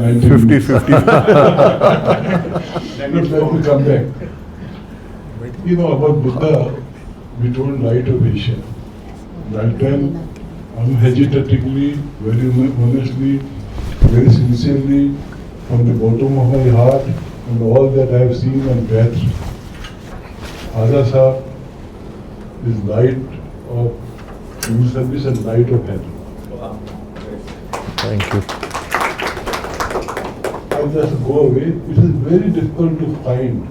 90 minutes. 50-50. Let me come back. You know, about Buddha, we told light of Asia. That time, unhesitatingly, very honestly, very sincerely, from the bottom of my heart, and all that I have seen and read, Khaja Sahib is light of civil service and light of heaven. Thank you. I just go away. It is very difficult to find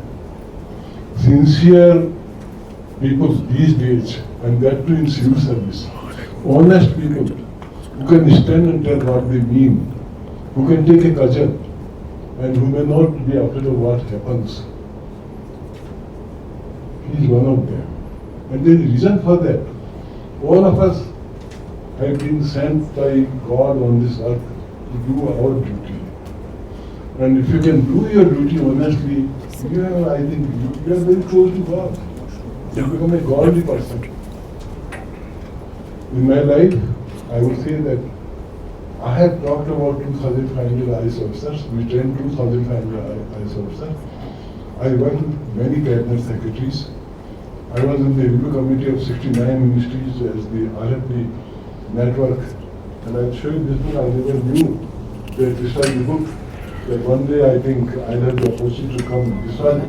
sincere people these days, and that too in civil service. Honest people who can stand and tell what they mean, who can take a kajal, and who may not be afraid of what happens. He is one of them. And there is a reason for that. All of us have been sent by God on this earth to do our duty. And if you can do your duty honestly, I think you are very close to God. You become a godly person. In my life, I would say that I have talked about 2,500 IS officers. We trained 2,500 IS officers. I worked with many cabinet secretaries. I was in the review committee of 69 ministries as the RFP network. And I'll show you this book. I never knew that this was the book. That one day I think I'll have the opportunity to come. This was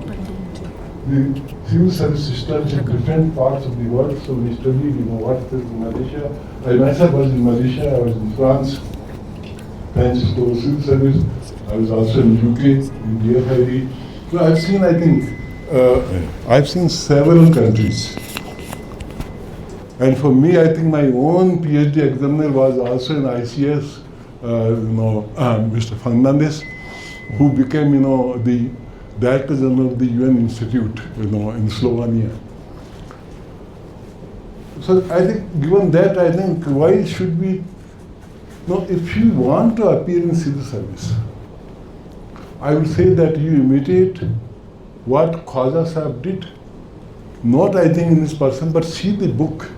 the civil service systems in different parts of the world. So we studied, what is in Malaysia. I myself was in Malaysia. I was in France. Francisco civil service. I was also in UK, in DFID. So I've seen several countries. And for me, I think my own PhD examiner was also in ICS, Mr. Fernandez, who became, the Director General of the UN Institute, in Slovenia. So I think, given that, I think, why should we, if you want to appear in civil service, I would say that you imitate what Khaja Sahib did. Not, I think, in this person, but see the book.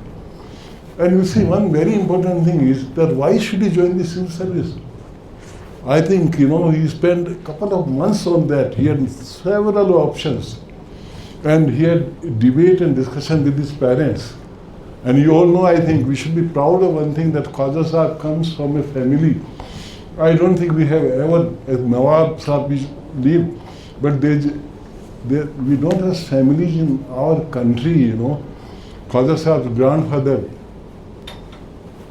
And you see, one very important thing is that why should he join the civil service? I think, he spent a couple of months on that. He had several options. And he had debate and discussion with his parents. And you all know, I think, we should be proud of one thing, that Khaja Sahib comes from a family. I don't think we have ever, as Nawab Sahib we live, but we don't have families in our country, Khaja Sahib's grandfather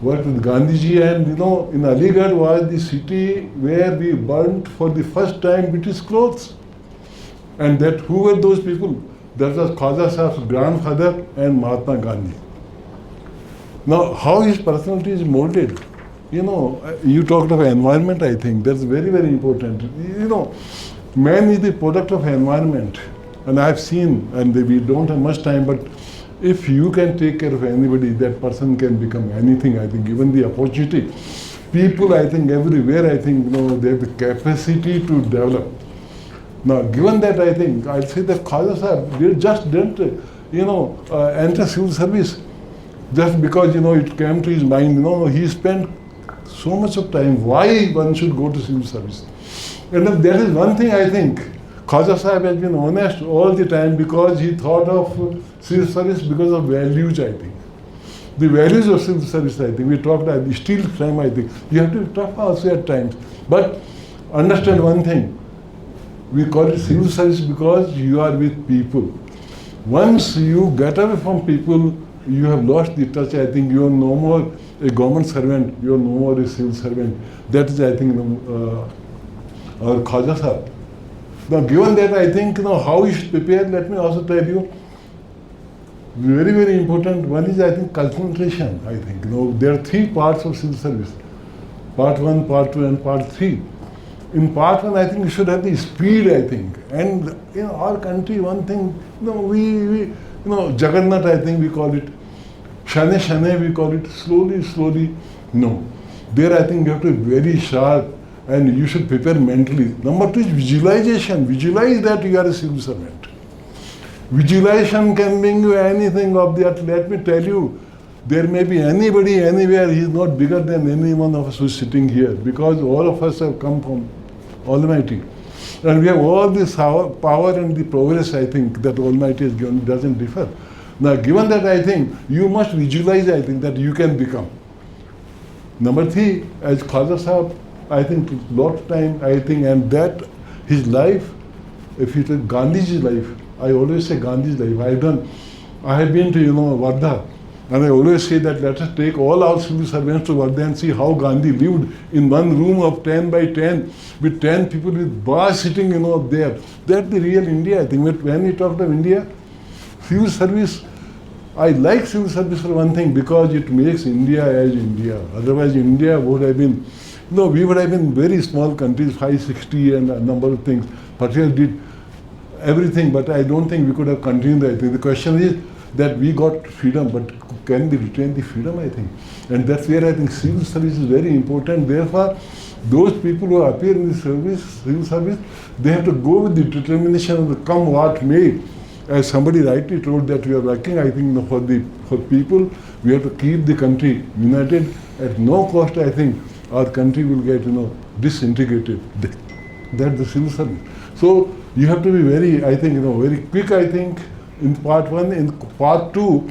worked with Gandhiji, and in Aligarh was the city where we burnt for the first time British clothes. And that who were those people? That was Khaja Sahib's grandfather and Mahatma Gandhi. Now, how his personality is molded, you talked of environment, I think, that's very, very important. Man is the product of environment. And I've seen, and we don't have much time, but if you can take care of anybody, that person can become anything, I think, given the opportunity. People, I think, everywhere, I think, they have the capacity to develop. Now, given that, I think, I'd say that Khaja Sahib, they just didn't, enter civil service just because, it came to his mind, he spent so much of time, why one should go to civil service. And that is one thing, I think, Khaja Sahib has been honest all the time, because he thought of civil service because of values, I think. The values of civil service, I think, we talked about the steel frame, I think. You have to be tough also at times. But understand one thing, we call it civil service because you are with people. Once you get away from people, you have lost the touch. I think you are no more a government servant, you are no more a civil servant. That is, I think, our Khaja Sahib. Now, given that, I think, how you should prepare, let me also tell you, very, very important. One is, I think, concentration, I think. There are three parts of civil service. Part 1, Part 2, and Part 3. In Part 1, I think you should have the speed, I think. And in our country, one thing, we Jagannath, I think we call it. Shane, shane, we call it. Slowly, slowly. No. There, I think you have to be very sharp, and you should prepare mentally. Number 2 is visualization. Visualize that you are a civil servant. Visualization can bring you anything of that. Let me tell you, there may be anybody, anywhere, he is not bigger than any one of us who is sitting here, because all of us have come from Almighty. And we have all this power and the progress, I think, that Almighty has given, doesn't differ. Now, given that, I think, you must visualize, I think, that you can become. Number three, as Khaja Sahab, I think, lot of time, I think, and that his life, if you take Gandhiji's life, I always say Gandhi's life. I have been to, Wardha, and I always say that let us take all our civil servants to Wardha and see how Gandhi lived in one room of 10 by 10 with 10 people with bars sitting, there. That's the real India, I think. But when we talk of India, civil service, I like civil service for one thing, because it makes India as India. Otherwise, India would have been, we would have been very small countries, 560 and a number of things. Patel did everything, but I don't think we could have continued. I think the question is that we got freedom, but can we retain the freedom, I think? And that's where I think civil service is very important. Therefore, those people who appear in the civil service, they have to go with the determination of come what may. As somebody rightly told that we are working, I think, for people, we have to keep the country united. At no cost, I think, our country will get, disintegrated. That's the civil service. So you have to be very, I think, very quick, I think, in part one. In part two,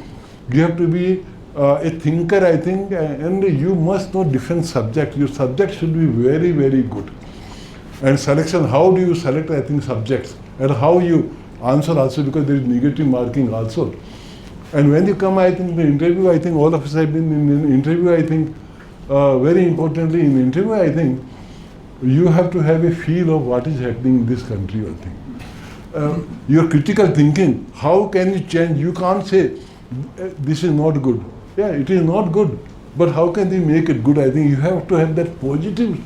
you have to be a thinker, I think, and you must know different subjects. Your subject should be very, very good. And selection, how do you select, I think, subjects? And how you answer also, because there is negative marking also. And when you come, I think, the interview, I think all of us have been in an interview, I think, very importantly in interview, I think, you have to have a feel of what is happening in this country, I think. Your critical thinking, how can you change? You can't say, this is not good. Yeah, it is not good. But how can they make it good? I think you have to have that positive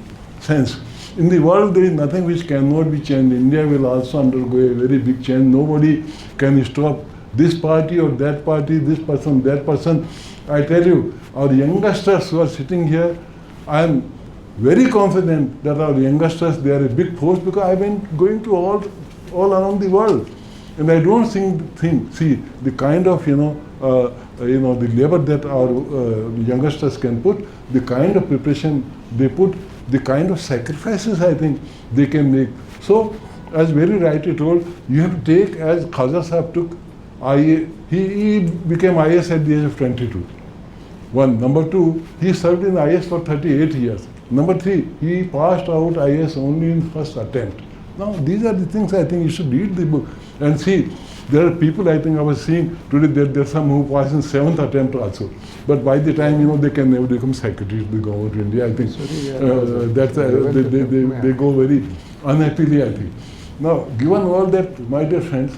sense. In the world, there is nothing which cannot be changed. India will also undergo a very big change. Nobody can stop this party or that party, this person, that person. I tell you, our youngsters who are sitting here, I am very confident that our youngsters, they are a big force, because I've been going to all around the world. And I don't see the kind of, the labor that our youngsters can put, the kind of preparation they put, the kind of sacrifices I think they can make. So, as very rightly told, you have to take, as Khaja Sahab took, he became IS at the age of 22. One. Number two, he served in IS for 38 years. Number three, he passed out IS only in first attempt. Now, these are the things I think you should read the book and see. There are people, I think I was seeing today, there are some who pass in 7th attempt also. But by the time, they can never become secretary to the government of India. I think they go very unhappily, I think. Now, given all that, my dear friends,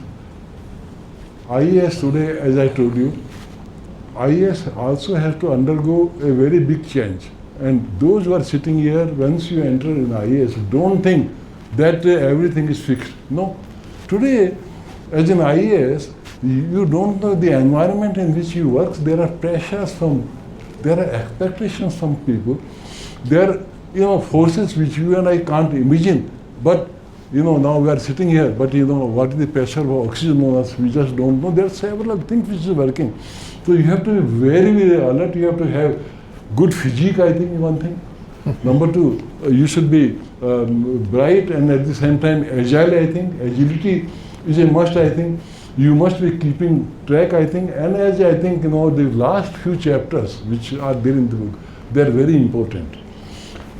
IAS today, as I told you, IAS also has to undergo a very big change. And those who are sitting here, once you enter in IAS, don't think that everything is fixed. No. Today, as an IAS, you don't know the environment in which you work. There are pressures there are expectations from people. There are, forces which you and I can't imagine. But, now we are sitting here, but, what is the pressure of oxygen on us? We just don't know. There are several things which is working. So you have to be very, very alert. You have to have good physique, I think, one thing. Number two, you should be bright and at the same time agile, I think. Agility is a must, I think. You must be keeping track, I think. And as I think, the last few chapters which are there in the book, they are very important.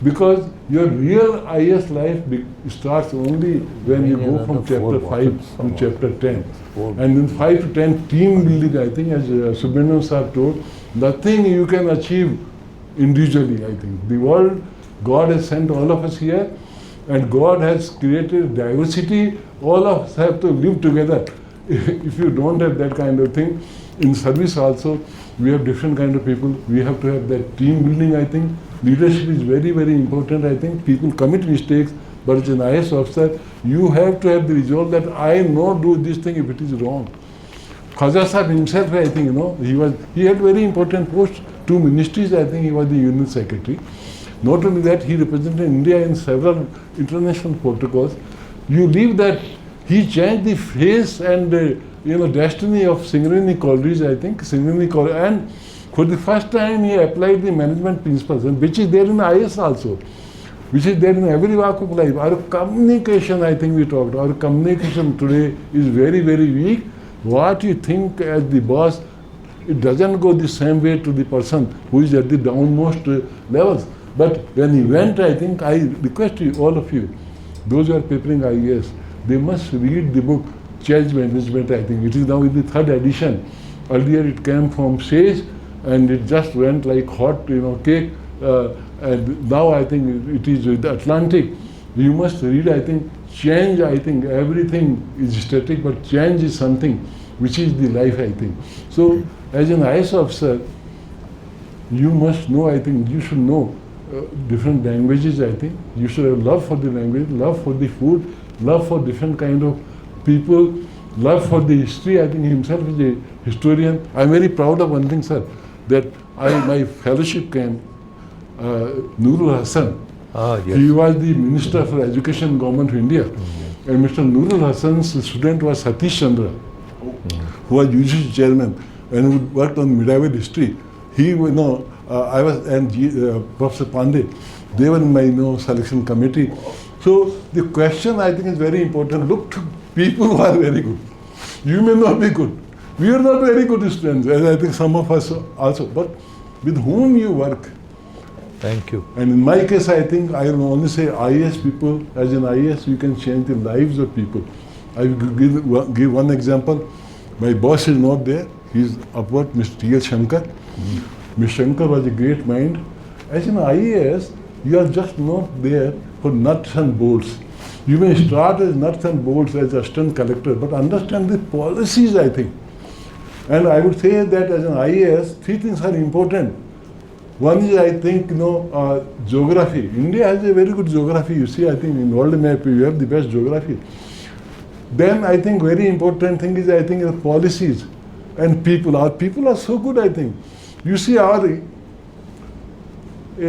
Because your real IS life starts only when you go from chapter 5 to chapter 10. And in 5 to 10, team building, I think, as Subramanian Sahib told, nothing you can achieve individually, I think. The world, God has sent all of us here, and God has created diversity. All of us have to live together. If you don't have that kind of thing, in service also, we have different kind of people. We have to have that team building, I think. Leadership is very, very important, I think. People commit mistakes, but as an IS officer, you have to have the resolve that I not do this thing if it is wrong. Khaja Sahib himself, I think, he had very important posts, 2 ministries, I think he was the Union Secretary. Not only that, he represented India in several international protocols. You leave that, he changed the face and destiny of Singareni College, I think, Singareni College, and for the first time he applied the management principles, and which is there in IS also. which is there in every walk of life. Our communication, I think we talked, our communication today is very, very weak. What you think as the boss, it doesn't go the same way to the person who is at the downmost levels. But when he went, I think, I request you, all of you, those who are preparing IAS, they must read the book Change Management, I think. It is now in the 3rd edition. Earlier it came from Sage and it just went like hot, cake. And now I think it is with Atlantic. You must read, I think, change, I think everything is static, but change is something which is the life, I think. So as an IAS officer, you must know, I think, you should know different languages, I think. You should have love for the language, love for the food, love for different kind of people, love for the history. I think himself is a historian. I'm very proud of one thing, sir, that my fellowship came, Nurul Hassan. Yes. He was the Minister for Education, Government of India. And Mr. Nurul Hassan's student was Satish Chandra, who was UGC chairman and who worked on medieval history. He, I was, and Professor Pandey, they were in my selection committee. So the question, I think, is very important. Look to people who are very good. You may not be good. We are not very good students, as I think some of us also. But with whom you work. Thank you. And in my case, I think I will only say IAS people. As an IAS, you can change the lives of people. I will give one example. My boss is not there. He's upward, Mr. T.L. Shankar. Mr. Shankar was a great mind. As an IAS, you are just not there for nuts and bolts. You may start as nuts and bolts as assistant collector, but understand the policies, I think. And I would say that as an IAS, 3 things are important. One is, I think, geography. India has a very good geography. You see, I think in world map, we have the best geography. Then I think very important thing is, I think, the policies and people. Our people are so good, I think. You see, a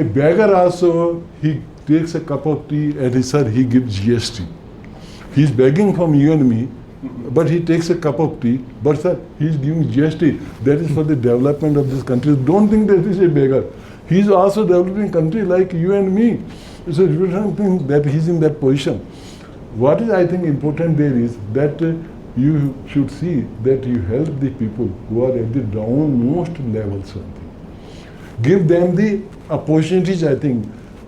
beggar also, he takes a cup of tea and he gives GST. He's begging from you and me, but he takes a cup of tea, but sir, he's giving GST. That is for the development of this country. Don't think that he's a beggar. He's also developing country like you and me. So you don't think that he's in that position. What is, I think, important there is that you should see that you help the people who are at the downmost levels. Give them the opportunities, I think.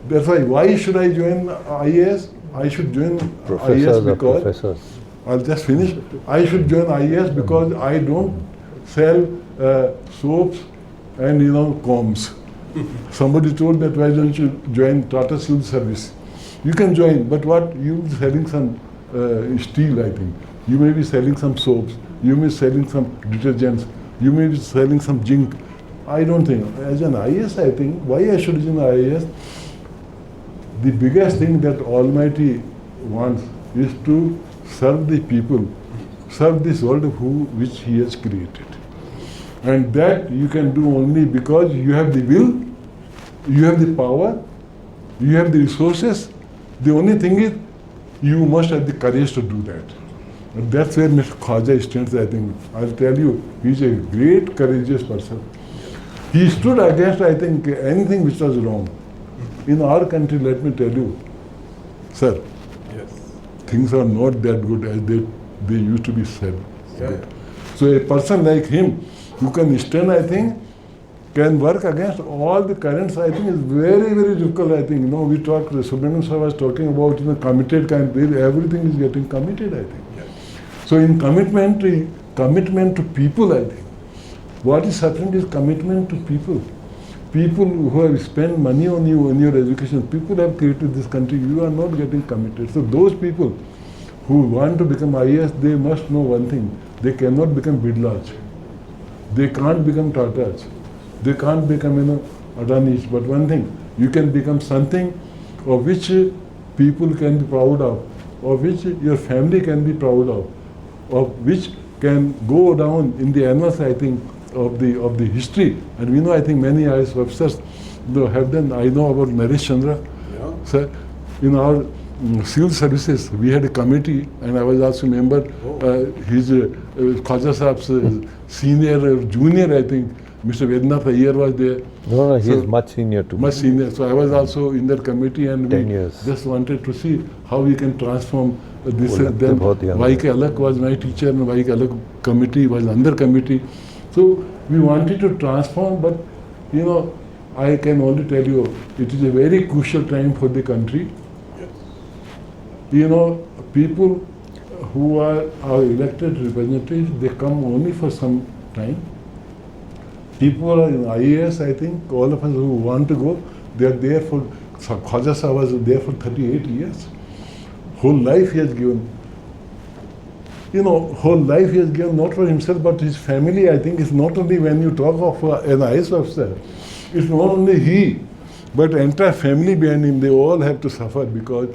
That's why should I join IAS? I should join IAS because I'll just finish. I should join IAS because I don't sell soaps and combs. Somebody told that why don't you join Tata Steel Service? You can join, but what you'll be selling some steel, I think. You may be selling some soaps. You may be selling some detergents. You may be selling some zinc. I don't think. As an IAS, I think, why I should join IAS? The biggest thing that Almighty wants is to serve the people, serve this world which He has created. And that you can do only because you have the will, you have the power, you have the resources. The only thing is, you must have the courage to do that. And that's where Mr. Khwaja stands, I think. I'll tell you, he's a great, courageous person. He stood against, I think, anything which was wrong. In our country, let me tell you, sir, yes, things are not that good as they used to be said. Yeah. So a person like him, who can stand, I think, can work against all the currents, I think is very, very difficult, I think. We talked, Subramanian sir was talking about committed kind, everything is getting committed, I think. Yeah. So in commitment to people, I think. What is happening is commitment to people. People who have spent money on you, on your education, people have created this country, you are not getting committed. So those people who want to become IAS, they must know one thing, they cannot become Bidlaj. They can't become Tatas. They can't become, Adanis. But one thing, you can become something of which people can be proud of which your family can be proud of which can go down in the annals, I think, of the history. And we know, I think, many IAS officers have done. I know about Naresh Chandra. Yeah. Sir, in our civil services, we had a committee, and I was also a member. His Khwaja Saab's senior or junior, I think, Mr. Vednath Iyer was there. No, he's So, much senior to me. much senior. So I was also in that committee, and 10 we years. just wanted to see how we can transform this. वो लगते Then बहुत young Y.K. Alak was my teacher, and Y.K. Alak committee was under committee. So we wanted to transform, but you know, I can only tell you, it is a very crucial time for the country. You know, people who are our elected representatives, they come only for some time. People are in IAS, I think, all of us who want to go, they are there for, Khwaja Sahib was there for 38 years. Whole life he has given. You know, whole life he has given not for himself, but his family. I think it's not only when you talk of an IAS officer, it's not only he, but entire family behind him, they all have to suffer because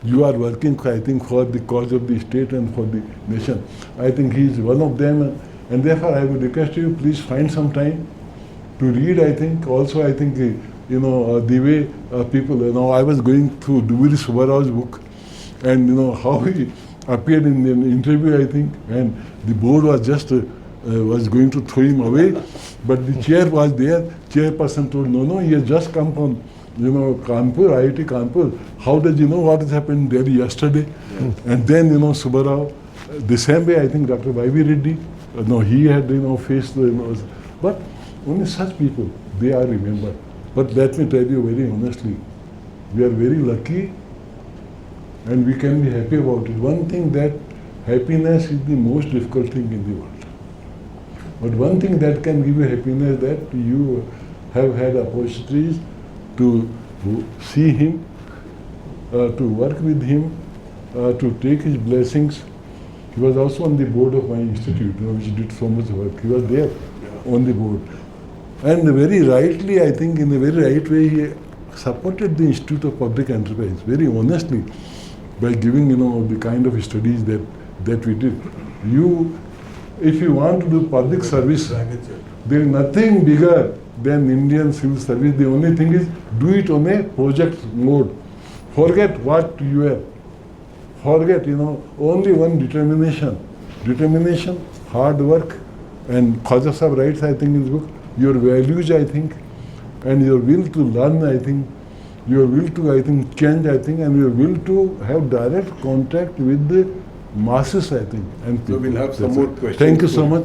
you are working, I think, for the cause of the state and for the nation. I think he is one of them, and therefore I would request you, please find some time to read. I think also, I think, you know, the way people, you know, I was going through Dubiri Subarao's book, and you know how he appeared in an interview, I think, and the board was just was going to throw him away, but the chair was there. Chairperson told, no, he has just come from, you know, Kanpur, IIT Kanpur. How does he know what has happened in Delhi yesterday? Yes. And then, you know, Subbarao, the same way, I think Dr. Y.V. Reddy, no, he had, you know, faced the, you know, but only such people, they are remembered. But let me tell you very honestly, we are very lucky and we can be happy about it. One thing, that happiness is the most difficult thing in the world. But one thing that can give you happiness, that you have had opportunities to see him, to work with him, to take his blessings. He was also on the board of my institute, you know, which did so much work. He was there on the board. And very rightly, I think, in a very right way, he supported the Institute of Public Enterprise, very honestly, by giving, you know, the kind of studies that we did. If you want to do public service, there is nothing bigger than Indian civil service. The only thing is, do it on a project mode. Forget what you have. Forget, you know, only one determination. Determination, hard work, and Khwaja Sahib writes, I think, in his book, your values, I think, and your will to learn, I think, your will to, I think, change, I think, and your will to have direct contact with the masses, I think. And so we'll have some more questions. Thank you so much.